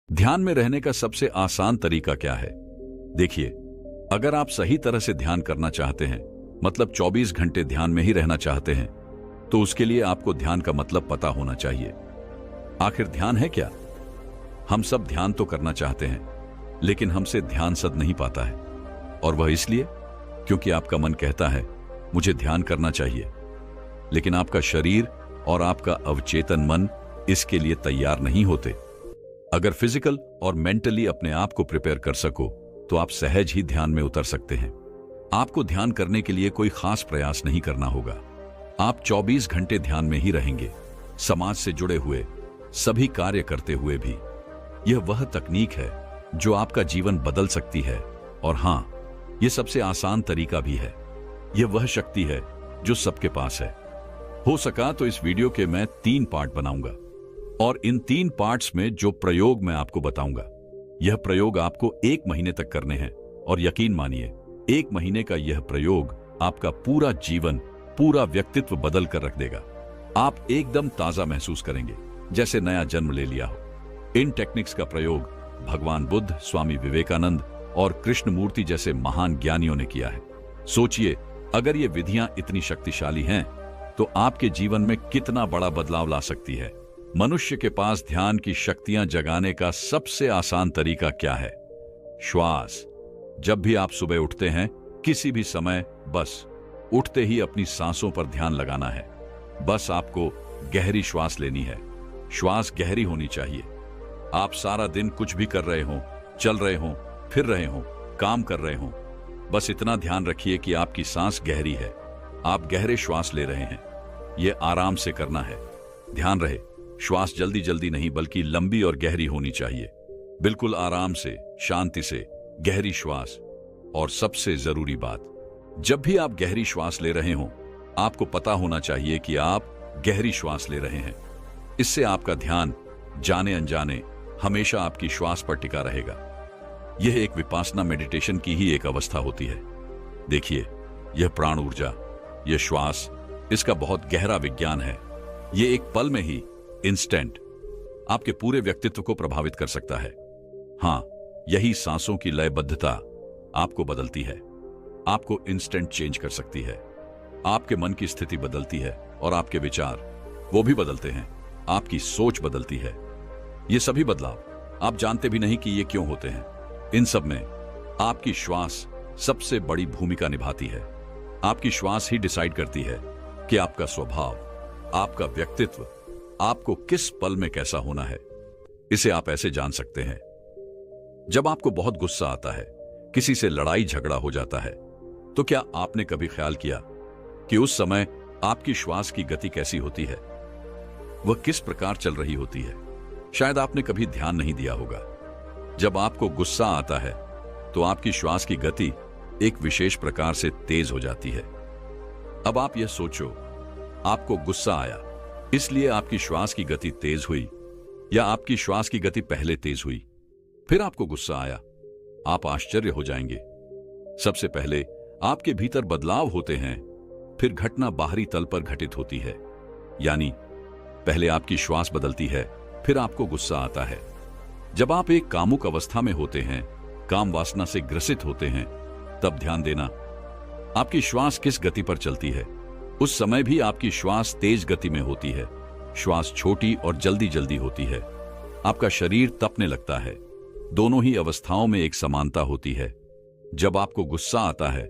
ध्यान में रहने का सबसे आसान तरीका क्या है? देखिए, अगर आप सही तरह से ध्यान करना चाहते हैं, मतलब 24 घंटे ध्यान में ही रहना चाहते हैं, तो उसके लिए आपको ध्यान का मतलब पता होना चाहिए। आखिर ध्यान है क्या? हम सब ध्यान तो करना चाहते हैं, लेकिन हमसे ध्यान सद नहीं पाता है। और वह इसलिए क्योंकि आपका मन कहता है मुझे ध्यान करना चाहिए, लेकिन आपका शरीर और आपका अवचेतन मन इसके लिए तैयार नहीं होते। अगर फिजिकल और मेंटली अपने आप को प्रिपेयर कर सको तो आप सहज ही ध्यान में उतर सकते हैं। आपको ध्यान करने के लिए कोई खास प्रयास नहीं करना होगा। आप 24 घंटे ध्यान में ही रहेंगे, समाज से जुड़े हुए, सभी कार्य करते हुए भी। यह वह तकनीक है जो आपका जीवन बदल सकती है। और हां, यह सबसे आसान तरीका भी है। यह वह शक्ति है जो सबके पास है। हो सका तो इस वीडियो के मैं 3 पार्ट बनाऊंगा, और इन 3 पार्ट्स में जो प्रयोग मैं आपको बताऊंगा, यह प्रयोग आपको 1 महीने तक करने हैं। और यकीन मानिए, 1 महीने का यह प्रयोग आपका पूरा जीवन, पूरा व्यक्तित्व बदल कर रख देगा। आप एकदम ताजा महसूस करेंगे, जैसे नया जन्म ले लिया हो। इन टेक्निक्स का प्रयोग भगवान बुद्ध, स्वामी विवेकानंद और कृष्णमूर्ति जैसे महान ज्ञानियों ने किया है। सोचिए, अगर ये विधियां इतनी शक्तिशाली हैं, तो आपके जीवन में कितना बड़ा बदलाव ला सकती है। मनुष्य के पास ध्यान की शक्तियां जगाने का सबसे आसान तरीका क्या है? श्वास। जब भी आप सुबह उठते हैं, किसी भी समय, बस उठते ही अपनी सांसों पर ध्यान लगाना है। बस आपको गहरी श्वास लेनी है। श्वास गहरी होनी चाहिए। आप सारा दिन कुछ भी कर रहे हो, चल रहे हो, फिर रहे हो, काम कर रहे हो, बस इतना ध्यान रखिए कि आपकी सांस गहरी है। आप गहरे श्वास ले रहे हैं। यह आराम से करना है। ध्यान रहे, श्वास जल्दी जल्दी नहीं, बल्कि लंबी और गहरी होनी चाहिए। बिल्कुल आराम से, शांति से, गहरी श्वास। और सबसे जरूरी बात, जब भी आप गहरी श्वास ले रहे हो, आपको पता होना चाहिए कि आप गहरी श्वास ले रहे हैं। इससे आपका ध्यान जाने अनजाने हमेशा आपकी श्वास पर टिका रहेगा। यह एक विपासना मेडिटेशन की ही एक अवस्था होती है। देखिए, यह प्राण ऊर्जा, यह श्वास, इसका बहुत गहरा विज्ञान है। यह एक पल में ही, इंस्टेंट, आपके पूरे व्यक्तित्व को प्रभावित कर सकता है। हां, यही सांसों की लयबद्धता आपको बदलती है, आपको इंस्टेंट चेंज कर सकती है। आपके मन की स्थिति बदलती है और आपके विचार, वो भी बदलते हैं। आपकी सोच बदलती है। ये सभी बदलाव आप जानते भी नहीं कि ये क्यों होते हैं। इन सब में आपकी श्वास सबसे बड़ी भूमिका निभाती है। आपकी श्वास ही डिसाइड करती है कि आपका स्वभाव, आपका व्यक्तित्व, आपको किस पल में कैसा होना है। इसे आप ऐसे जान सकते हैं। जब आपको बहुत गुस्सा आता है, किसी से लड़ाई झगड़ा हो जाता है, तो क्या आपने कभी ख्याल किया कि उस समय आपकी श्वास की गति कैसी होती है? वह किस प्रकार चल रही होती है? शायद आपने कभी ध्यान नहीं दिया होगा। जब आपको गुस्सा आता है, तो आपकी श्वास की गति एक विशेष प्रकार से तेज हो जाती है। अब आप यह सोचो, आपको गुस्सा आया, इसलिए आपकी श्वास की गति तेज हुई, या आपकी श्वास की गति पहले तेज हुई, फिर आपको गुस्सा आया? आप आश्चर्य हो जाएंगे। सबसे पहले आपके भीतर बदलाव होते हैं, फिर घटना बाहरी तल पर घटित होती है। यानी पहले आपकी श्वास बदलती है, फिर आपको गुस्सा आता है। जब आप एक कामुक अवस्था में होते हैं, काम वासना से ग्रसित होते हैं, तब ध्यान देना, आपकी श्वास किस गति पर चलती है। उस समय भी आपकी श्वास तेज गति में होती है, श्वास छोटी और जल्दी जल्दी होती है। आपका शरीर तपने लगता है। दोनों ही अवस्थाओं में एक समानता होती है। जब आपको गुस्सा आता है,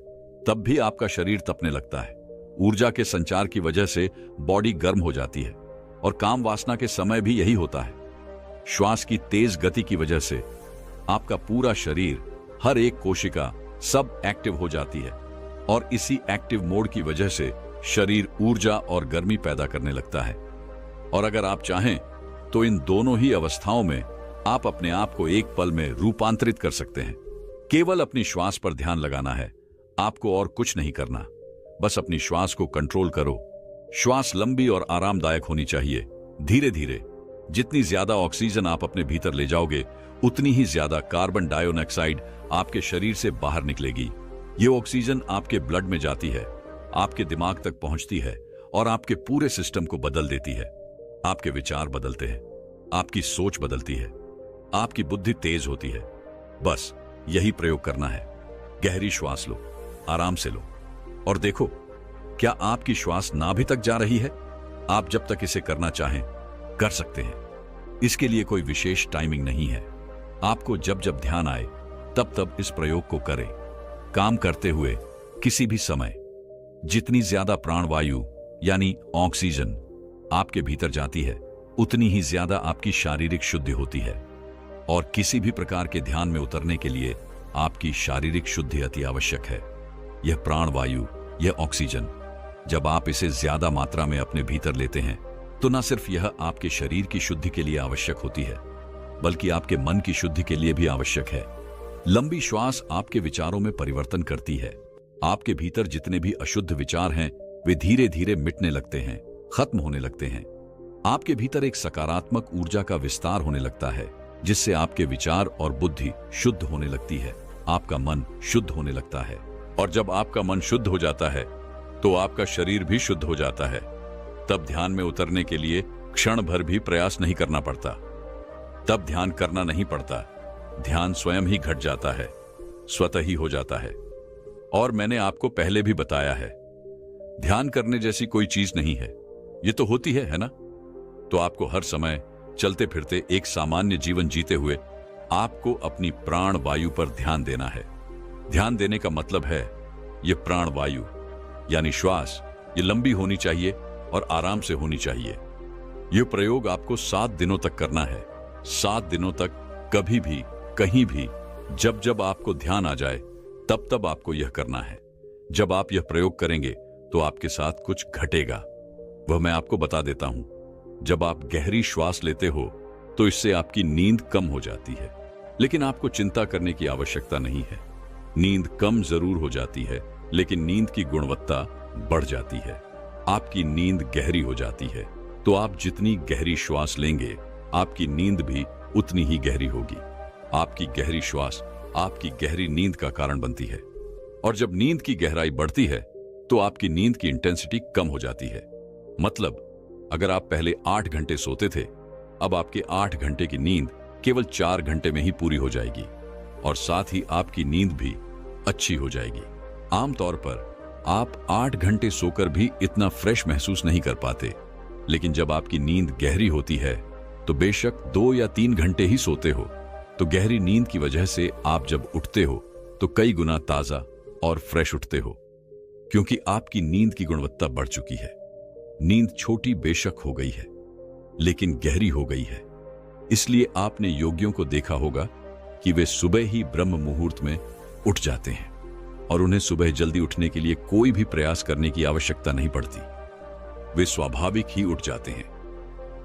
तब भी आपका शरीर तपने लगता है। ऊर्जा के संचार की वजह से बॉडी गर्म हो जाती है, और काम वासना के समय भी यही होता है। श्वास की तेज गति की वजह से आपका पूरा शरीर, हर एक कोशिका, सब एक्टिव हो जाती है, और इसी एक्टिव मोड की वजह से शरीर ऊर्जा और गर्मी पैदा करने लगता है। और अगर आप चाहें तो इन दोनों ही अवस्थाओं में आप अपने आप को एक पल में रूपांतरित कर सकते हैं। केवल अपनी श्वास पर ध्यान लगाना है। आपको और कुछ नहीं करना, बस अपनी श्वास को कंट्रोल करो। श्वास लंबी और आरामदायक होनी चाहिए। धीरे धीरे, जितनी ज्यादा ऑक्सीजन आप अपने भीतर ले जाओगे, उतनी ही ज्यादा कार्बन डाइऑक्साइड आपके शरीर से बाहर निकलेगी। ये ऑक्सीजन आपके ब्लड में जाती है, आपके दिमाग तक पहुंचती है और आपके पूरे सिस्टम को बदल देती है। आपके विचार बदलते हैं, आपकी सोच बदलती है। आपकी बुद्धि तेज होती है। बस यही प्रयोग करना है। गहरी श्वास लो, आराम से लो और देखो क्या आपकी श्वास नाभि तक जा रही है। आप जब तक इसे करना चाहें कर सकते हैं। इसके लिए कोई विशेष टाइमिंग नहीं है। आपको जब जब ध्यान आए तब तब इस प्रयोग को करें। काम करते हुए किसी भी समय जितनी ज्यादा प्राणवायु यानी ऑक्सीजन आपके भीतर जाती है उतनी ही ज्यादा आपकी शारीरिक शुद्धि होती है। और किसी भी प्रकार के ध्यान में उतरने के लिए आपकी शारीरिक शुद्धि अति आवश्यक है। यह प्राणवायु, यह ऑक्सीजन, जब आप इसे ज्यादा मात्रा में अपने भीतर लेते हैं तो न सिर्फ यह आपके शरीर की शुद्धि के लिए आवश्यक होती है बल्कि आपके मन की शुद्धि के लिए भी आवश्यक है। लंबी श्वास आपके विचारों में परिवर्तन करती है। आपके भीतर जितने भी अशुद्ध विचार हैं वे धीरे धीरे मिटने लगते हैं, खत्म होने लगते हैं। आपके भीतर एक सकारात्मक ऊर्जा का विस्तार होने लगता है जिससे आपके विचार और बुद्धि शुद्ध होने लगती है। आपका मन शुद्ध होने लगता है और जब आपका मन शुद्ध हो जाता है तो आपका शरीर भी शुद्ध हो जाता है। तब ध्यान में उतरने के लिए क्षण भर भी प्रयास नहीं करना पड़ता। तब ध्यान करना नहीं पड़ता। ध्यान स्वयं ही घट जाता है, स्वतः ही हो जाता है। और मैंने आपको पहले भी बताया है, ध्यान करने जैसी कोई चीज नहीं है। ये तो होती है ना? तो आपको हर समय चलते फिरते एक सामान्य जीवन जीते हुए आपको अपनी प्राण वायु पर ध्यान देना है। ध्यान देने का मतलब है ये प्राण वायु यानी श्वास, ये लंबी होनी चाहिए और आराम से होनी चाहिए। यह प्रयोग आपको 7 दिनों तक करना है। 7 दिनों तक कभी भी, कहीं भी, जब जब आपको ध्यान आ जाए तब तब आपको यह करना है। जब आप यह प्रयोग करेंगे तो आपके साथ कुछ घटेगा, वह मैं आपको बता देता हूं। जब आप गहरी श्वास लेते हो तो इससे आपकी नींद कम हो जाती है, लेकिन आपको चिंता करने की आवश्यकता नहीं है। नींद कम जरूर हो जाती है लेकिन नींद की गुणवत्ता बढ़ जाती है। आपकी नींद गहरी हो जाती है तो आप जितनी गहरी श्वास लेंगे आपकी नींद भी उतनी ही गहरी होगी। आपकी गहरी श्वास आपकी गहरी नींद का कारण बनती है और जब नींद की गहराई बढ़ती है तो आपकी नींद की इंटेंसिटी कम हो जाती है। मतलब अगर आप पहले 8 घंटे सोते थे, अब आपके 8 घंटे की नींद केवल 4 घंटे में ही पूरी हो जाएगी और साथ ही आपकी नींद भी अच्छी हो जाएगी। आमतौर पर आप 8 घंटे सोकर भी इतना फ्रेश महसूस नहीं कर पाते, लेकिन जब आपकी नींद गहरी होती है तो बेशक 2 या 3 घंटे ही सोते हो तो गहरी नींद की वजह से आप जब उठते हो तो कई गुना ताजा और फ्रेश उठते हो, क्योंकि आपकी नींद की गुणवत्ता बढ़ चुकी है। नींद छोटी बेशक हो गई है लेकिन गहरी हो गई है। इसलिए आपने योगियों को देखा होगा कि वे सुबह ही ब्रह्म मुहूर्त में उठ जाते हैं और उन्हें सुबह जल्दी उठने के लिए कोई भी प्रयास करने की आवश्यकता नहीं पड़ती। वे स्वाभाविक ही उठ जाते हैं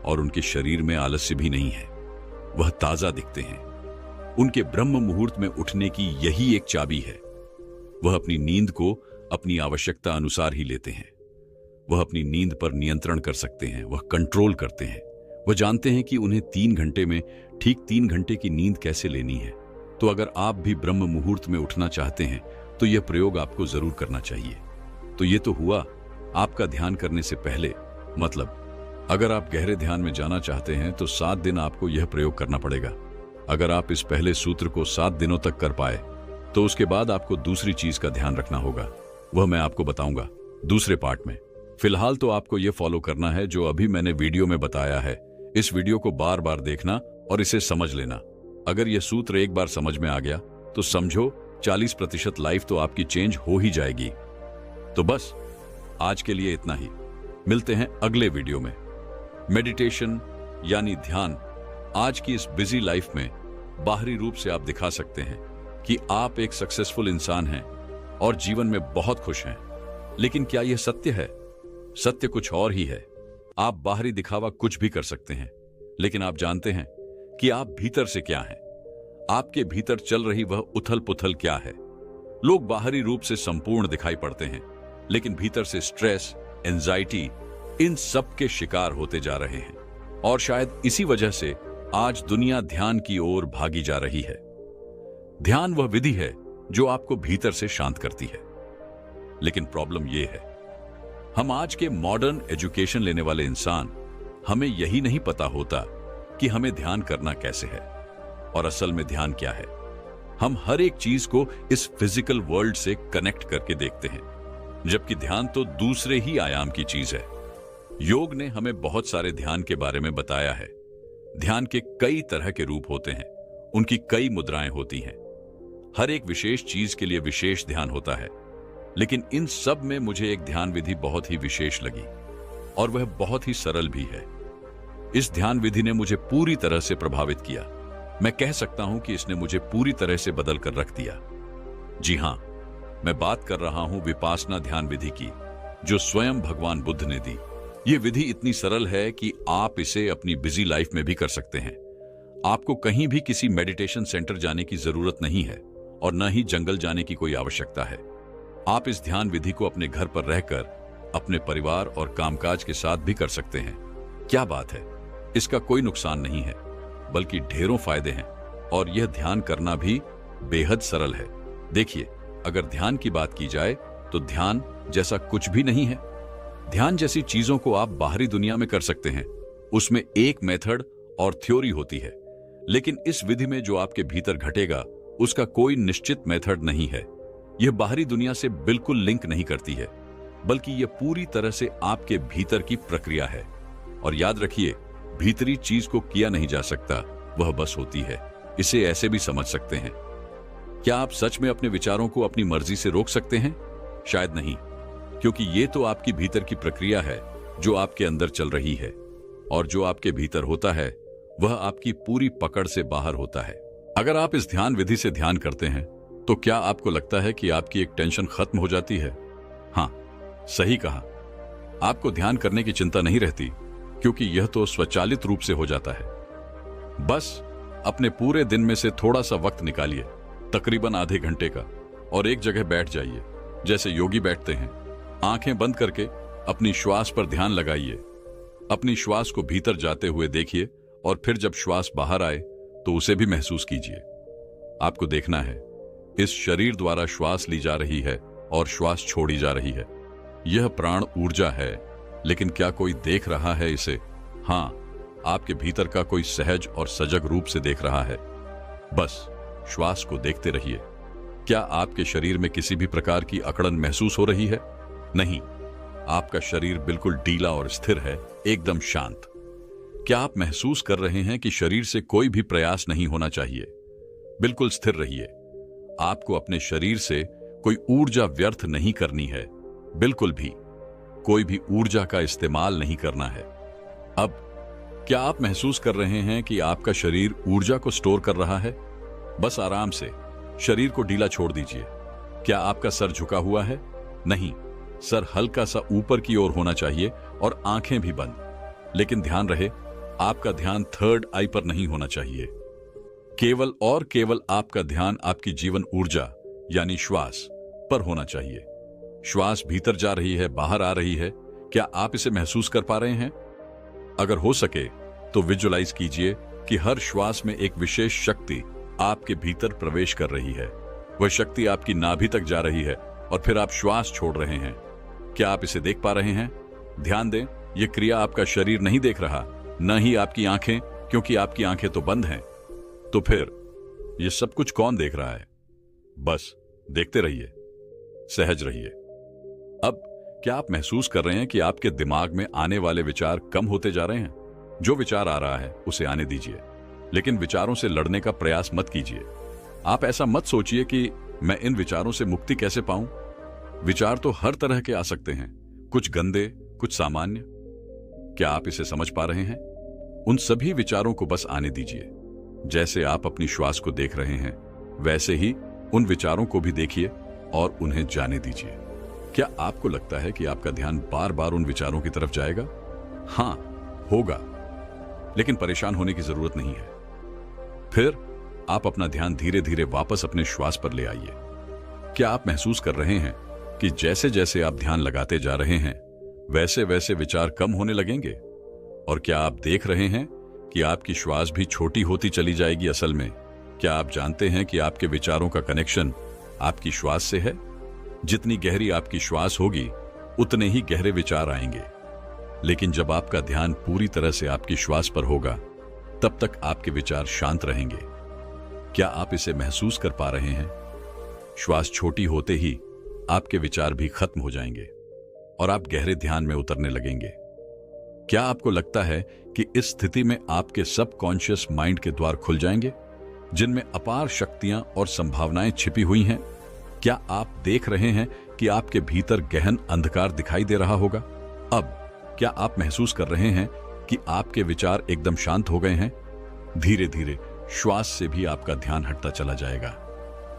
और उनके शरीर में आलस्य भी नहीं है, वह ताजा दिखते हैं। उनके ब्रह्म मुहूर्त में उठने की यही एक चाबी है। वह अपनी नींद को अपनी आवश्यकता अनुसार ही लेते हैं। वह अपनी नींद पर नियंत्रण कर सकते हैं, वह कंट्रोल करते हैं। वह जानते हैं कि उन्हें 3 घंटे में ठीक 3 घंटे की नींद कैसे लेनी है। तो अगर आप भी ब्रह्म मुहूर्त में उठना चाहते हैं तो यह प्रयोग आपको जरूर करना चाहिए। तो यह तो हुआ आपका ध्यान करने से पहले। मतलब अगर आप गहरे ध्यान में जाना चाहते हैं तो 7 दिन आपको यह प्रयोग करना पड़ेगा। अगर आप इस पहले सूत्र को 7 दिनों तक कर पाए तो उसके बाद आपको दूसरी चीज का ध्यान रखना होगा, वह मैं आपको बताऊंगा दूसरे पार्ट में। फिलहाल तो आपको यह फॉलो करना है जो अभी मैंने वीडियो में बताया है। इस वीडियो को बार बार देखना और इसे समझ लेना। अगर यह सूत्र एक बार समझ में आ गया तो समझो 40% लाइफ तो आपकी चेंज हो ही जाएगी। तो बस आज के लिए इतना ही। मिलते हैं अगले वीडियो में। मेडिटेशन यानी ध्यान आज की इस बिजी लाइफ में बाहरी रूप से आप दिखा सकते हैं कि आप एक सक्सेसफुल इंसान हैं और जीवन में बहुत खुश हैं, लेकिन क्या यह सत्य है? सत्य कुछ और ही है। आप बाहरी दिखावा कुछ भी कर सकते हैं, लेकिन आप जानते हैं कि आप भीतर से क्या हैं? आपके भीतर चल रही वह उथल पुथल क्या है? लोग बाहरी रूप से संपूर्ण दिखाई पड़ते हैं, लेकिन भीतर से स्ट्रेस, एंजाइटी, इन सब के शिकार होते जा रहे हैं। और शायद इसी वजह से आज दुनिया ध्यान की ओर भागी जा रही है। ध्यान वह विधि है जो आपको भीतर से शांत करती है, लेकिन प्रॉब्लम यह है, हम आज के मॉडर्न एजुकेशन लेने वाले इंसान, हमें यही नहीं पता होता कि हमें ध्यान करना कैसे है। और असल में ध्यान क्या है। हम हर एक चीज को इस फिजिकल वर्ल्ड से कनेक्ट करके देखते हैं, जबकि ध्यान तो दूसरे ही आयाम की चीज है। योग ने हमें बहुत सारे ध्यान के बारे में बताया है। ध्यान के कई तरह के रूप होते हैं, उनकी कई मुद्राएं होती हैं। हर एक विशेष चीज के लिए विशेष ध्यान होता है, लेकिन इन सब में मुझे एक ध्यान विधि बहुत ही विशेष लगी और वह बहुत ही सरल भी है। इस ध्यान विधि ने मुझे पूरी तरह से प्रभावित किया। मैं कह सकता हूं कि इसने मुझे पूरी तरह से बदल कर रख दिया। जी हां, मैं बात कर रहा हूं विपासना ध्यान विधि की, जो स्वयं भगवान बुद्ध ने दी। यह विधि इतनी सरल है कि आप इसे अपनी बिजी लाइफ में भी कर सकते हैं। आपको कहीं भी किसी मेडिटेशन सेंटर जाने की जरूरत नहीं है और न ही जंगल जाने की कोई आवश्यकता है। आप इस ध्यान विधि को अपने घर पर रहकर अपने परिवार और कामकाज के साथ भी कर सकते हैं। क्या बात है, इसका कोई नुकसान नहीं है, बल्कि ढेरों फायदे हैं और यह ध्यान करना भी बेहद सरल है। देखिए, अगर ध्यान की बात की जाए तो ध्यान जैसा कुछ भी नहीं है। ध्यान जैसी चीजों को आप बाहरी दुनिया में कर सकते हैं, उसमें एक मेथड और थ्योरी होती है, लेकिन इस विधि में जो आपके भीतर घटेगा उसका कोई निश्चित मेथड नहीं है। यह बाहरी दुनिया से बिल्कुल लिंक नहीं करती है, बल्कि यह पूरी तरह से आपके भीतर की प्रक्रिया है। और याद रखिए, भीतरी चीज को किया नहीं जा सकता, वह बस होती है। इसे ऐसे भी समझ सकते हैं, क्या आप सच में अपने विचारों को अपनी मर्जी से रोक सकते हैं? शायद नहीं, क्योंकि ये तो आपकी भीतर की प्रक्रिया है जो आपके अंदर चल रही है, और जो आपके भीतर होता है वह आपकी पूरी पकड़ से बाहर होता है। अगर आप इस ध्यान विधि से ध्यान करते हैं तो क्या आपको लगता है कि आपकी एक टेंशन खत्म हो जाती है? हाँ, सही कहा। आपको ध्यान करने की चिंता नहीं रहती, क्योंकि यह तो स्वचालित रूप से हो जाता है। बस अपने पूरे दिन में से थोड़ा सा वक्त निकालिए, तकरीबन आधे घंटे का, और एक जगह बैठ जाइए जैसे योगी बैठते हैं। आंखें बंद करके अपनी श्वास पर ध्यान लगाइए। अपनी श्वास को भीतर जाते हुए देखिए और फिर जब श्वास बाहर आए तो उसे भी महसूस कीजिए। आपको देखना है, इस शरीर द्वारा श्वास ली जा रही है और श्वास छोड़ी जा रही है। यह प्राण ऊर्जा है, लेकिन क्या कोई देख रहा है इसे? हां, आपके भीतर का कोई सहज और सजग रूप से देख रहा है। बस श्वास को देखते रहिए। क्या आपके शरीर में किसी भी प्रकार की अकड़न महसूस हो रही है? नहीं, आपका शरीर बिल्कुल ढीला और स्थिर है, एकदम शांत। क्या आप महसूस कर रहे हैं कि शरीर से कोई भी प्रयास नहीं होना चाहिए? बिल्कुल स्थिर रहिए। आपको अपने शरीर से कोई ऊर्जा व्यर्थ नहीं करनी है, बिल्कुल भी। कोई भी ऊर्जा का इस्तेमाल नहीं करना है। अब क्या आप महसूस कर रहे हैं कि आपका शरीर ऊर्जा को स्टोर कर रहा है? बस आराम से शरीर को ढीला छोड़ दीजिए। क्या आपका सर झुका हुआ है? नहीं, सर हल्का सा ऊपर की ओर होना चाहिए और आंखें भी बंद। लेकिन ध्यान रहे, आपका ध्यान थर्ड आई पर नहीं होना चाहिए। केवल और केवल आपका ध्यान आपकी जीवन ऊर्जा यानी श्वास पर होना चाहिए। श्वास भीतर जा रही है, बाहर आ रही है। क्या आप इसे महसूस कर पा रहे हैं? अगर हो सके तो विजुअलाइज कीजिए कि हर श्वास में एक विशेष शक्ति आपके भीतर प्रवेश कर रही है। वह शक्ति आपकी नाभि तक जा रही है और फिर आप श्वास छोड़ रहे हैं। क्या आप इसे देख पा रहे हैं? ध्यान दें, यह क्रिया आपका शरीर नहीं देख रहा, न ही आपकी आंखें, क्योंकि आपकी आंखें तो बंद हैं। तो फिर यह सब कुछ कौन देख रहा है? बस देखते रहिए, सहज रहिए। अब क्या आप महसूस कर रहे हैं कि आपके दिमाग में आने वाले विचार कम होते जा रहे हैं? जो विचार आ रहा है उसे आने दीजिए, लेकिन विचारों से लड़ने का प्रयास मत कीजिए। आप ऐसा मत सोचिए कि मैं इन विचारों से मुक्ति कैसे पाऊं। विचार तो हर तरह के आ सकते हैं, कुछ गंदे, कुछ सामान्य। क्या आप इसे समझ पा रहे हैं? उन सभी विचारों को बस आने दीजिए। जैसे आप अपनी श्वास को देख रहे हैं, वैसे ही उन विचारों को भी देखिए और उन्हें जाने दीजिए। क्या आपको लगता है कि आपका ध्यान बार बार उन विचारों की तरफ जाएगा? हां, होगा, लेकिन परेशान होने की जरूरत नहीं है। फिर आप अपना ध्यान धीरे धीरे वापस अपने श्वास पर ले आइए। क्या आप महसूस कर रहे हैं कि जैसे जैसे आप ध्यान लगाते जा रहे हैं, वैसे वैसे विचार कम होने लगेंगे? और क्या आप देख रहे हैं कि आपकी श्वास भी छोटी होती चली जाएगी? असल में क्या आप जानते हैं कि आपके विचारों का कनेक्शन आपकी श्वास से है? जितनी गहरी आपकी श्वास होगी, उतने ही गहरे विचार आएंगे। लेकिन जब आपका ध्यान पूरी तरह से आपकी श्वास पर होगा, तब तक आपके विचार शांत रहेंगे। क्या आप इसे महसूस कर पा रहे हैं? श्वास छोटी होते ही आपके विचार भी खत्म हो जाएंगे और आप गहरे ध्यान में उतरने लगेंगे। क्या आपको लगता है कि इस स्थिति में आपके सबकॉन्शियस माइंड के द्वार खुल जाएंगे, जिनमें अपार शक्तियां और संभावनाएं छिपी हुई हैं? क्या आप देख रहे हैं कि आपके भीतर गहन अंधकार दिखाई दे रहा होगा? अब क्या आप महसूस कर रहे हैं कि आपके विचार एकदम शांत हो गए हैं? धीरे धीरे श्वास से भी आपका ध्यान हटता चला जाएगा।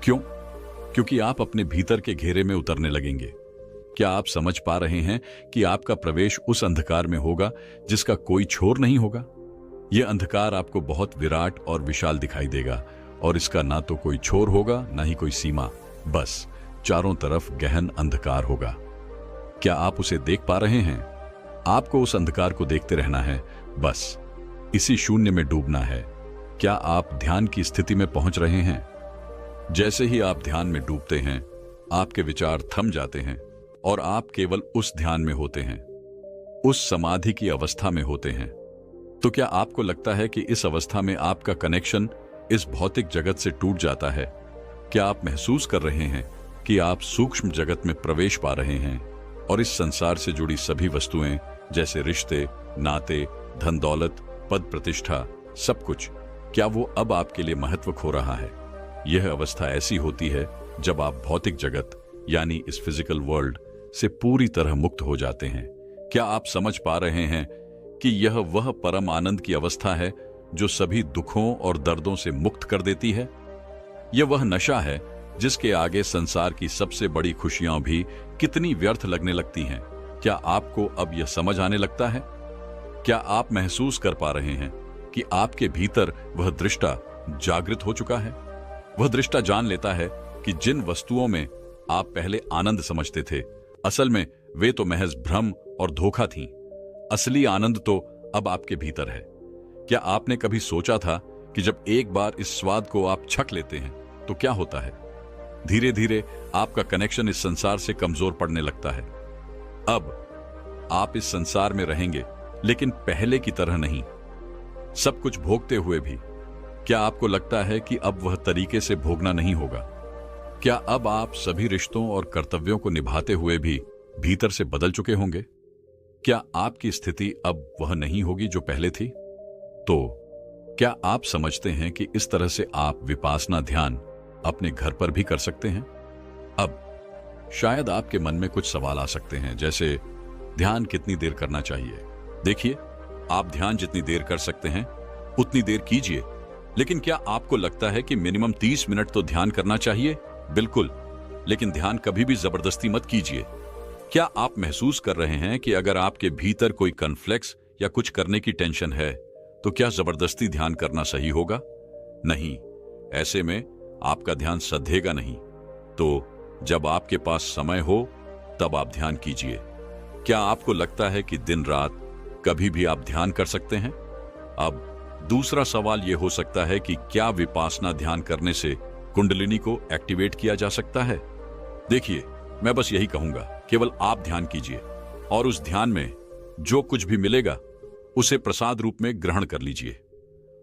क्यों? क्योंकि आप अपने भीतर के घेरे में उतरने लगेंगे। क्या आप समझ पा रहे हैं कि आपका प्रवेश उस अंधकार में होगा जिसका कोई छोर नहीं होगा? यह अंधकार आपको बहुत विराट और विशाल दिखाई देगा और इसका ना तो कोई छोर होगा ना ही कोई सीमा, बस चारों तरफ गहन अंधकार होगा। क्या आप उसे देख पा रहे हैं? आपको उस अंधकार को देखते रहना है, बस इसी शून्य में डूबना है। क्या आप ध्यान की स्थिति में पहुंच रहे हैं? जैसे ही आप ध्यान में डूबते हैं, आपके विचार थम जाते हैं और आप केवल उस ध्यान में होते हैं, उस समाधि की अवस्था में होते हैं। तो क्या आपको लगता है कि इस अवस्था में आपका कनेक्शन इस भौतिक जगत से टूट जाता है? क्या आप महसूस कर रहे हैं कि आप सूक्ष्म जगत में प्रवेश पा रहे हैं और इस संसार से जुड़ी सभी वस्तुएं जैसे रिश्ते, नाते, धन दौलत, पद प्रतिष्ठा, सब कुछ, क्या वो अब आपके लिए महत्व खो रहा है? यह अवस्था ऐसी होती है जब आप भौतिक जगत यानी इस फिजिकल वर्ल्ड से पूरी तरह मुक्त हो जाते हैं। क्या आप समझ पा रहे हैं कि यह वह परम आनंद की अवस्था है जो सभी दुखों और दर्दों से मुक्त कर देती है? यह वह नशा है जिसके आगे संसार की सबसे बड़ी खुशियां भी कितनी व्यर्थ लगने लगती हैं। क्या आपको अब यह समझ आने लगता है? क्या आप महसूस कर पा रहे हैं कि आपके भीतर वह दृष्टा जागृत हो चुका है? वह दृष्टा जान लेता है कि जिन वस्तुओं में आप पहले आनंद समझते थे, असल में वे तो महज भ्रम और धोखा थीं। असली आनंद तो अब आपके भीतर है। क्या आपने कभी सोचा था कि जब एक बार इस स्वाद को आप छक लेते हैं तो क्या होता है? धीरे धीरे आपका कनेक्शन इस संसार से कमजोर पड़ने लगता है। अब आप इस संसार में रहेंगे, लेकिन पहले की तरह नहीं, सब कुछ भोगते हुए भी। क्या आपको लगता है कि अब वह तरीके से भोगना नहीं होगा? क्या अब आप सभी रिश्तों और कर्तव्यों को निभाते हुए भी भीतर से बदल चुके होंगे? क्या आपकी स्थिति अब वह नहीं होगी जो पहले थी? तो क्या आप समझते हैं कि इस तरह से आप विपासना ध्यान अपने घर पर भी कर सकते हैं? अब शायद आपके मन में कुछ सवाल आ सकते हैं, जैसे ध्यान कितनी देर करना चाहिए? देखिए, आप ध्यान जितनी देर कर सकते हैं उतनी देर कीजिए, लेकिन क्या आपको लगता है कि मिनिमम 30 मिनट तो ध्यान करना चाहिए? बिल्कुल, लेकिन ध्यान कभी भी जबरदस्ती मत कीजिए। क्या आप महसूस कर रहे हैं कि अगर आपके भीतर कोई कॉन्फ्लिक्ट या कुछ करने की टेंशन है, तो क्या जबरदस्ती ध्यान करना सही होगा? नहीं, ऐसे में आपका ध्यान सधेगा नहीं। तो जब आपके पास समय हो तब आप ध्यान कीजिए। क्या आपको लगता है कि दिन रात कभी भी आप ध्यान कर सकते हैं? अब दूसरा सवाल यह हो सकता है कि क्या विपासना ध्यान करने से कुंडलिनी को एक्टिवेट किया जा सकता है? देखिए, मैं बस यही कहूंगा, केवल आप ध्यान कीजिए और उस ध्यान में जो कुछ भी मिलेगा उसे प्रसाद रूप में ग्रहण कर लीजिए।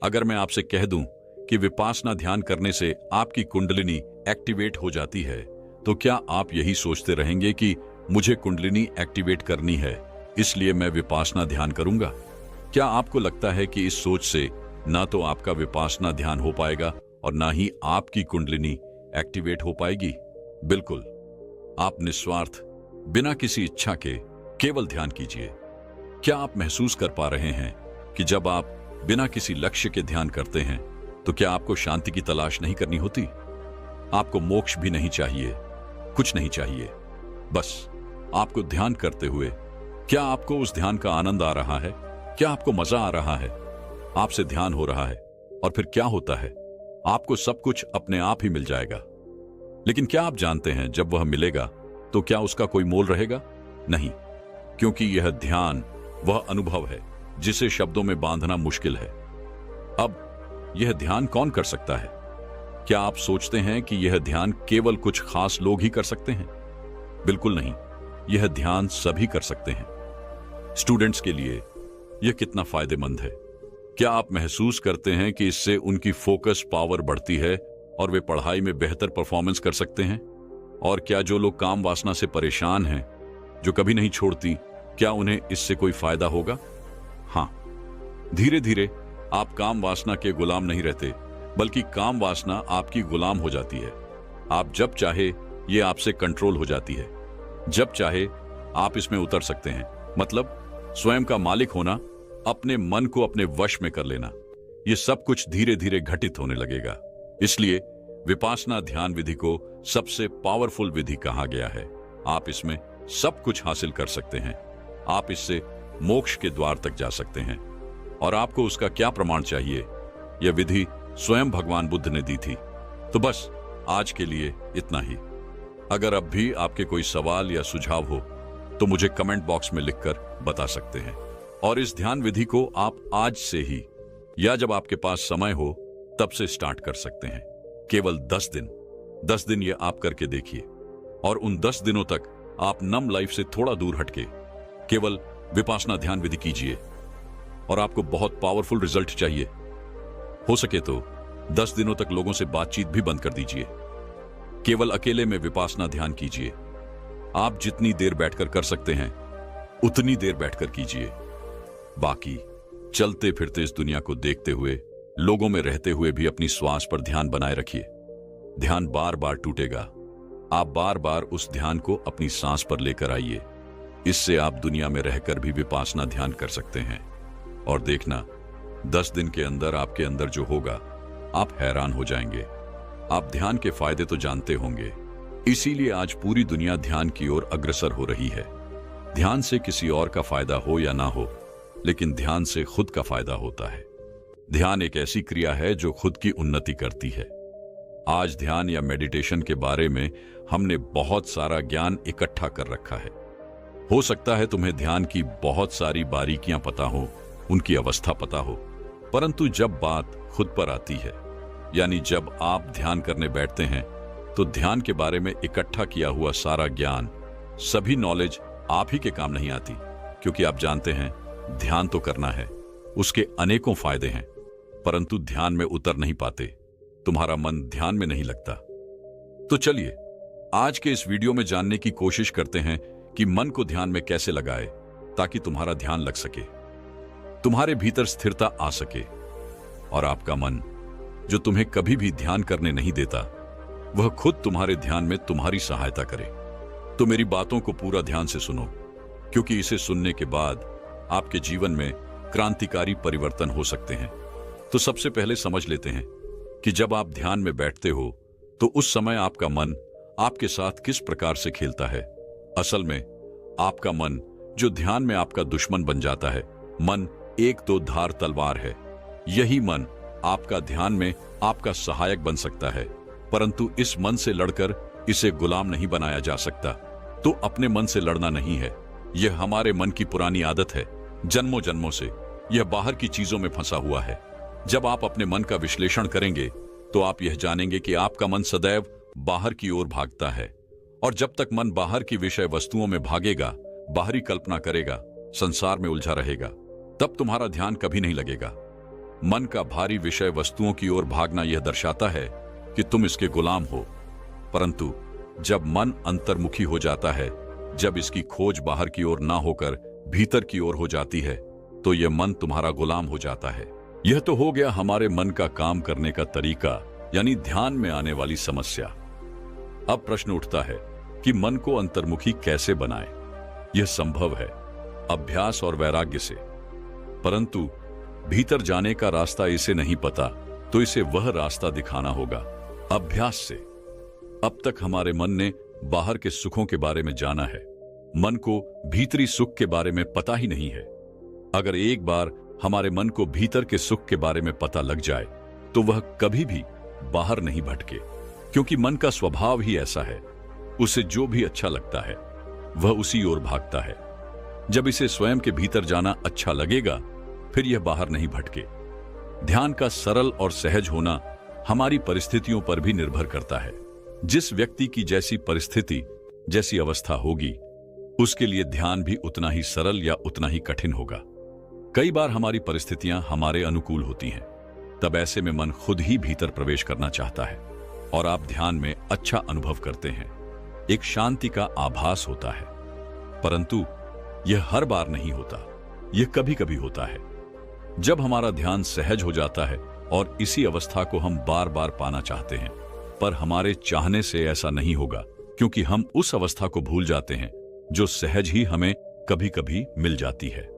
अगर मैं आपसे कह दूं कि विपासना ध्यान करने से आपकी कुंडलिनी एक्टिवेट हो जाती है, तो क्या आप यही सोचते रहेंगे कि मुझे कुंडलिनी एक्टिवेट करनी है, इसलिए मैं विपासना ध्यान करूंगा? क्या आपको लगता है कि इस सोच से ना तो आपका विपासना ध्यान हो पाएगा और ना ही आपकी कुंडलिनी एक्टिवेट हो पाएगी? बिल्कुल, आप निस्वार्थ, बिना किसी इच्छा के केवल ध्यान कीजिए। क्या आप महसूस कर पा रहे हैं कि जब आप बिना किसी लक्ष्य के ध्यान करते हैं तो क्या आपको शांति की तलाश नहीं करनी होती? आपको मोक्ष भी नहीं चाहिए, कुछ नहीं चाहिए, बस आपको ध्यान करते हुए क्या आपको उस ध्यान का आनंद आ रहा है? क्या आपको मजा आ रहा है? आपसे ध्यान हो रहा है और फिर क्या होता है? आपको सब कुछ अपने आप ही मिल जाएगा। लेकिन क्या आप जानते हैं, जब वह मिलेगा तो क्या उसका कोई मोल रहेगा? नहीं, क्योंकि यह ध्यान वह अनुभव है जिसे शब्दों में बांधना मुश्किल है। अब यह ध्यान कौन कर सकता है? क्या आप सोचते हैं कि यह ध्यान केवल कुछ खास लोग ही कर सकते हैं? बिल्कुल नहीं, यह ध्यान सभी कर सकते हैं। स्टूडेंट्स के लिए यह कितना फायदेमंद है। क्या आप महसूस करते हैं कि इससे उनकी फोकस पावर बढ़ती है और वे पढ़ाई में बेहतर परफॉर्मेंस कर सकते हैं? और क्या जो लोग काम वासना से परेशान हैं, जो कभी नहीं छोड़ती, क्या उन्हें इससे कोई फायदा होगा? हाँ, धीरे धीरे आप काम वासना के गुलाम नहीं रहते, बल्कि काम वासना आपकी गुलाम हो जाती है। आप जब चाहे ये आपसे कंट्रोल हो जाती है, जब चाहे आप इसमें उतर सकते हैं। मतलब स्वयं का मालिक होना, अपने मन को अपने वश में कर लेना, ये सब कुछ धीरे धीरे घटित होने लगेगा। इसलिए विपासना ध्यान विधि को सबसे पावरफुल विधि कहा गया है। आप इसमें सब कुछ हासिल कर सकते हैं। आप इससे मोक्ष के द्वार तक जा सकते हैं। और आपको उसका क्या प्रमाण चाहिए? यह विधि स्वयं भगवान बुद्ध ने दी थी। तो बस आज के लिए इतना ही। अगर अब भी आपके कोई सवाल या सुझाव हो तो मुझे कमेंट बॉक्स में लिखकर बता सकते हैं। और इस ध्यान विधि को आप आज से ही या जब आपके पास समय हो तब से स्टार्ट कर सकते हैं। केवल 10 दिन ये आप करके देखिए। और उन 10 दिनों तक आप नम लाइफ से थोड़ा दूर हटके केवल विपासना ध्यान विधि कीजिए और आपको बहुत पावरफुल रिजल्ट चाहिए। हो सके तो 10 दिनों तक लोगों से बातचीत भी बंद कर दीजिए। केवल अकेले में विपासना ध्यान कीजिए। आप जितनी देर बैठकर कर सकते हैं उतनी देर बैठकर कीजिए। बाकी चलते फिरते इस दुनिया को देखते हुए, लोगों में रहते हुए भी अपनी श्वास पर ध्यान बनाए रखिए। ध्यान बार बार टूटेगा। आप बार बार उस ध्यान को अपनी सांस पर लेकर आइए। इससे आप दुनिया में रहकर भी विपासना ध्यान कर सकते हैं। और देखना, 10 दिन के अंदर आपके अंदर जो होगा, आप हैरान हो जाएंगे। आप ध्यान के फायदे तो जानते होंगे, इसीलिए आज पूरी दुनिया ध्यान की ओर अग्रसर हो रही है। ध्यान से किसी और का फायदा हो या ना हो, लेकिन ध्यान से खुद का फायदा होता है। ध्यान एक ऐसी क्रिया है जो खुद की उन्नति करती है। आज ध्यान या मेडिटेशन के बारे में हमने बहुत सारा ज्ञान इकट्ठा कर रखा है। हो सकता है तुम्हें ध्यान की बहुत सारी बारीकियां पता हो, उनकी अवस्था पता हो, परंतु जब बात खुद पर आती है, यानी जब आप ध्यान करने बैठते हैं, तो ध्यान के बारे में इकट्ठा किया हुआ सारा ज्ञान, सभी नॉलेज आप ही के काम नहीं आती। क्योंकि आप जानते हैं ध्यान तो करना है, उसके अनेकों फायदे हैं, परंतु ध्यान में उतर नहीं पाते। तुम्हारा मन ध्यान में नहीं लगता। तो चलिए आज के इस वीडियो में जानने की कोशिश करते हैं कि मन को ध्यान में कैसे लगाए ताकि तुम्हारा ध्यान लग सके, तुम्हारे भीतर स्थिरता आ सके और आपका मन जो तुम्हें कभी भी ध्यान करने नहीं देता, वह खुद तुम्हारे ध्यान में तुम्हारी सहायता करे। तो मेरी बातों को पूरा ध्यान से सुनो, क्योंकि इसे सुनने के बाद आपके जीवन में क्रांतिकारी परिवर्तन हो सकते हैं। तो सबसे पहले समझ लेते हैं कि जब आप ध्यान में बैठते हो तो उस समय आपका मन आपके साथ किस प्रकार से खेलता है। असल में आपका मन जो ध्यान में आपका दुश्मन बन जाता है, मन एक दो धार तलवार है। यही मन आपका ध्यान में आपका सहायक बन सकता है, परंतु इस मन से लड़कर इसे गुलाम नहीं बनाया जा सकता। तो अपने मन से लड़ना नहीं है, यह हमारे मन की पुरानी आदत है, जन्मों जन्मों से यह बाहर की चीजों में फंसा हुआ है। जब आप अपने मन का विश्लेषण करेंगे तो आप यह जानेंगे कि आपका मन सदैव बाहर की ओर भागता है, और जब तक मन बाहर की विषय वस्तुओं में भागेगा, बाहरी कल्पना करेगा, संसार में उलझा रहेगा, तब तुम्हारा ध्यान कभी नहीं लगेगा। मन का भारी विषय वस्तुओं की ओर भागना यह दर्शाता है कि तुम इसके गुलाम हो, परंतु जब मन अंतर्मुखी हो जाता है, जब इसकी खोज बाहर की ओर ना होकर भीतर की ओर हो जाती है, तो यह मन तुम्हारा गुलाम हो जाता है। यह तो हो गया हमारे मन का काम करने का तरीका, यानी ध्यान में आने वाली समस्या। अब प्रश्न उठता है कि मन को अंतर्मुखी कैसे बनाएं? यह संभव है अभ्यास और वैराग्य से, परंतु भीतर जाने का रास्ता इसे नहीं पता, तो इसे वह रास्ता दिखाना होगा अभ्यास से। अब तक हमारे मन ने बाहर के सुखों के बारे में जाना है, मन को भीतरी सुख के बारे में पता ही नहीं है। अगर एक बार हमारे मन को भीतर के सुख के बारे में पता लग जाए तो वह कभी भी बाहर नहीं भटके, क्योंकि मन का स्वभाव ही ऐसा है, उसे जो भी अच्छा लगता है वह उसी ओर भागता है। जब इसे स्वयं के भीतर जाना अच्छा लगेगा, फिर यह बाहर नहीं भटके। ध्यान का सरल और सहज होना हमारी परिस्थितियों पर भी निर्भर करता है। जिस व्यक्ति की जैसी परिस्थिति, जैसी अवस्था होगी, उसके लिए ध्यान भी उतना ही सरल या उतना ही कठिन होगा। कई बार हमारी परिस्थितियां हमारे अनुकूल होती हैं, तब ऐसे में मन खुद ही भीतर प्रवेश करना चाहता है, और आप ध्यान में अच्छा अनुभव करते हैं। एक शांति का आभास होता है। परंतु यह हर बार नहीं होता, यह कभी कभी होता है। जब हमारा ध्यान सहज हो जाता है और इसी अवस्था को हम बार बार पाना चाहते हैं, पर हमारे चाहने से ऐसा नहीं होगा, क्योंकि हम उस अवस्था को भूल जाते हैं जो सहज ही हमें कभी कभी मिल जाती है।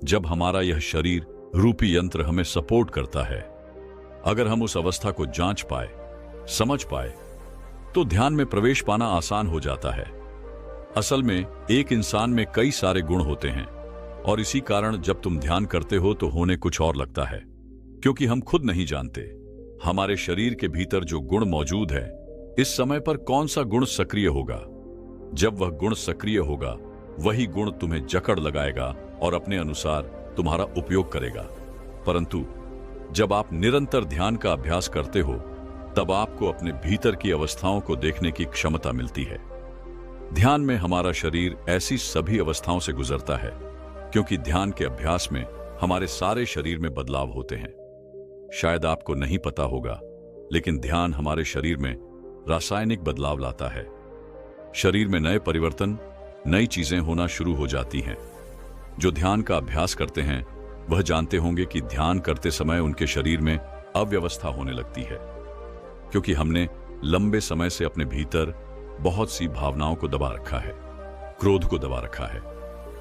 जब हमारा यह शरीर रूपी यंत्र हमें सपोर्ट करता है, अगर हम उस अवस्था को जांच पाए, समझ पाए, तो ध्यान में प्रवेश पाना आसान हो जाता है। असल में एक इंसान में कई सारे गुण होते हैं और इसी कारण जब तुम ध्यान करते हो तो होने कुछ और लगता है, क्योंकि हम खुद नहीं जानते हमारे शरीर के भीतर जो गुण मौजूद है, इस समय पर कौन सा गुण सक्रिय होगा। जब वह गुण सक्रिय होगा, वही गुण तुम्हें जकड़ लगाएगा और अपने अनुसार तुम्हारा उपयोग करेगा। परंतु जब आप निरंतर ध्यान का अभ्यास करते हो, तब आपको अपने भीतर की अवस्थाओं को देखने की क्षमता मिलती है। ध्यान में हमारा शरीर ऐसी सभी अवस्थाओं से गुजरता है, क्योंकि ध्यान के अभ्यास में हमारे सारे शरीर में बदलाव होते हैं। शायद आपको नहीं पता होगा, लेकिन ध्यान हमारे शरीर में रासायनिक बदलाव लाता है। शरीर में नए परिवर्तन, नई चीजें होना शुरू हो जाती हैं। जो ध्यान का अभ्यास करते हैं वह जानते होंगे कि ध्यान करते समय उनके शरीर में अव्यवस्था होने लगती है, क्योंकि हमने लंबे समय से अपने भीतर बहुत सी भावनाओं को दबा रखा है, क्रोध को दबा रखा है।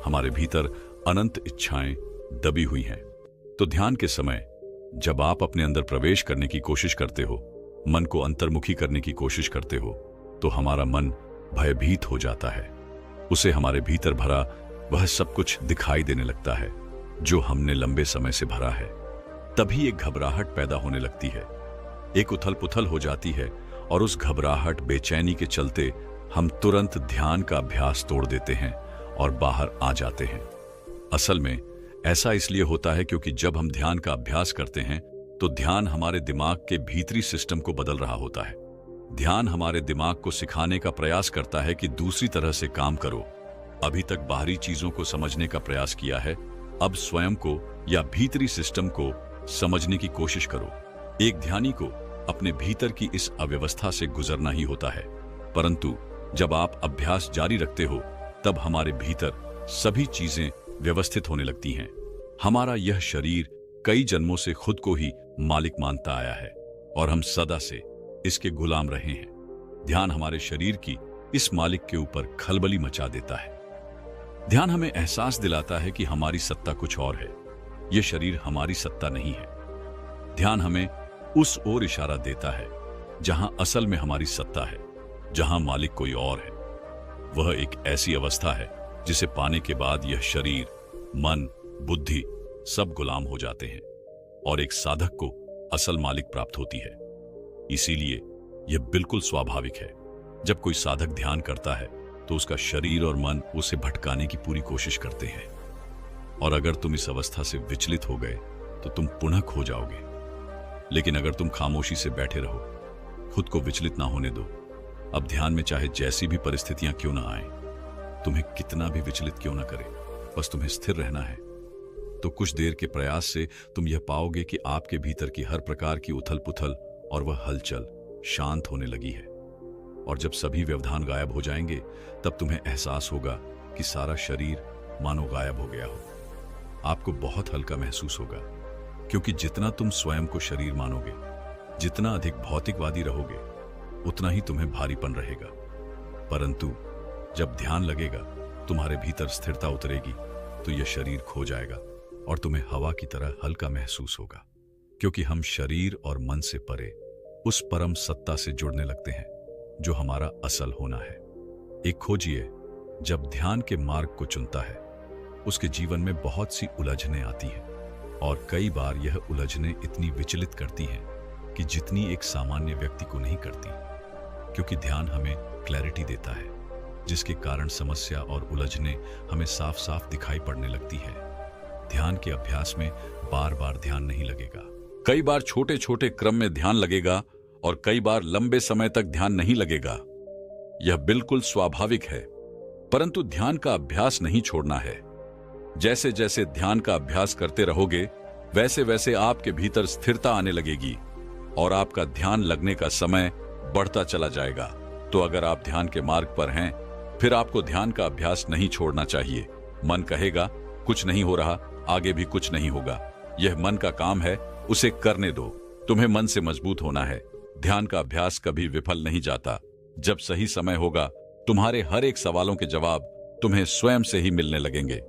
हमारे भीतर अनंत इच्छाएं दबी हुई हैं। तो ध्यान के समय जब आप अपने अंदर प्रवेश करने की कोशिश करते हो, मन को अंतर्मुखी करने की कोशिश करते हो, तो हमारा मन भयभीत हो जाता है। उसे हमारे भीतर भरा वह सब कुछ दिखाई देने लगता है जो हमने लंबे समय से भरा है। तभी एक घबराहट पैदा होने लगती है, एक उथल पुथल हो जाती है, और उस घबराहट, बेचैनी के चलते हम तुरंत ध्यान का अभ्यास तोड़ देते हैं और बाहर आ जाते हैं। असल में ऐसा इसलिए होता है क्योंकि जब हम ध्यान का अभ्यास करते हैं तो ध्यान हमारे दिमाग के भीतरी सिस्टम को बदल रहा होता है। ध्यान हमारे दिमाग को सिखाने का प्रयास करता है कि दूसरी तरह से काम करो। अभी तक बाहरी चीजों को समझने का प्रयास किया है, अब स्वयं को या भीतरी सिस्टम को समझने की कोशिश करो। एक ध्यानी को अपने भीतर की इस अव्यवस्था से गुजरना ही होता है। परंतु जब आप अभ्यास जारी रखते हो, तब हमारे भीतर सभी चीजें व्यवस्थित होने लगती हैं। हमारा यह शरीर कई जन्मों से खुद को ही मालिक मानता आया है और हम सदा से इसके गुलाम रहे हैं। ध्यान हमारे शरीर की इस मालिक के ऊपर खलबली मचा देता है। ध्यान हमें एहसास दिलाता है कि हमारी सत्ता कुछ और है, यह शरीर हमारी सत्ता नहीं है। ध्यान हमें उस ओर इशारा देता है जहां असल में हमारी सत्ता है, जहां मालिक कोई और है। वह एक ऐसी अवस्था है जिसे पाने के बाद यह शरीर, मन, बुद्धि सब गुलाम हो जाते हैं और एक साधक को असल मालिक प्राप्त होती है। इसीलिए यह बिल्कुल स्वाभाविक है, जब कोई साधक ध्यान करता है तो उसका शरीर और मन उसे भटकाने की पूरी कोशिश करते हैं। और अगर तुम इस अवस्था से विचलित हो गए तो तुम पुनः खो जाओगे। लेकिन अगर तुम खामोशी से बैठे रहो, खुद को विचलित ना होने दो, अब ध्यान में चाहे जैसी भी परिस्थितियां क्यों ना आए, तुम्हें कितना भी विचलित क्यों ना करे, बस तुम्हें स्थिर रहना है, तो कुछ देर के प्रयास से तुम यह पाओगे कि आपके भीतर की हर प्रकार की उथल पुथल और वह हलचल शांत होने लगी है। और जब सभी व्यवधान गायब हो जाएंगे, तब तुम्हें एहसास होगा कि सारा शरीर मानो गायब हो गया हो। आपको बहुत हल्का महसूस होगा, क्योंकि जितना तुम स्वयं को शरीर मानोगे, जितना अधिक भौतिकवादी रहोगे, उतना ही तुम्हें भारीपन रहेगा। परंतु जब ध्यान लगेगा, तुम्हारे भीतर स्थिरता उतरेगी, तो यह शरीर खो जाएगा और तुम्हें हवा की तरह हल्का महसूस होगा, क्योंकि हम शरीर और मन से परे उस परम सत्ता से जुड़ने लगते हैं जो हमारा असल होना है। एक खोजिए जब ध्यान के मार्ग को चुनता है, उसके जीवन में बहुत सी उलझनें आती हैं, और कई बार यह उलझनें इतनी विचलित करती हैं कि जितनी एक सामान्य व्यक्ति को नहीं करती, क्योंकि ध्यान हमें क्लैरिटी देता है, जिसके कारण समस्या और उलझनें हमें साफ साफ दिखाई पड़ने लगती है। ध्यान के अभ्यास में बार बार ध्यान नहीं लगेगा, कई बार छोटे छोटे क्रम में ध्यान लगेगा और कई बार लंबे समय तक ध्यान नहीं लगेगा। यह बिल्कुल स्वाभाविक है, परंतु ध्यान का अभ्यास नहीं छोड़ना है। जैसे जैसे ध्यान का अभ्यास करते रहोगे, वैसे वैसे आपके भीतर स्थिरता आने लगेगी और आपका ध्यान लगने का समय बढ़ता चला जाएगा। तो अगर आप ध्यान के मार्ग पर हैं, फिर आपको ध्यान का अभ्यास नहीं छोड़ना चाहिए। मन कहेगा कुछ नहीं हो रहा, आगे भी कुछ नहीं होगा। यह मन का काम है, उसे करने दो। तुम्हें मन से मजबूत होना है। ध्यान का अभ्यास कभी विफल नहीं जाता। जब सही समय होगा, तुम्हारे हर एक सवालों के जवाब तुम्हें स्वयं से ही मिलने लगेंगे।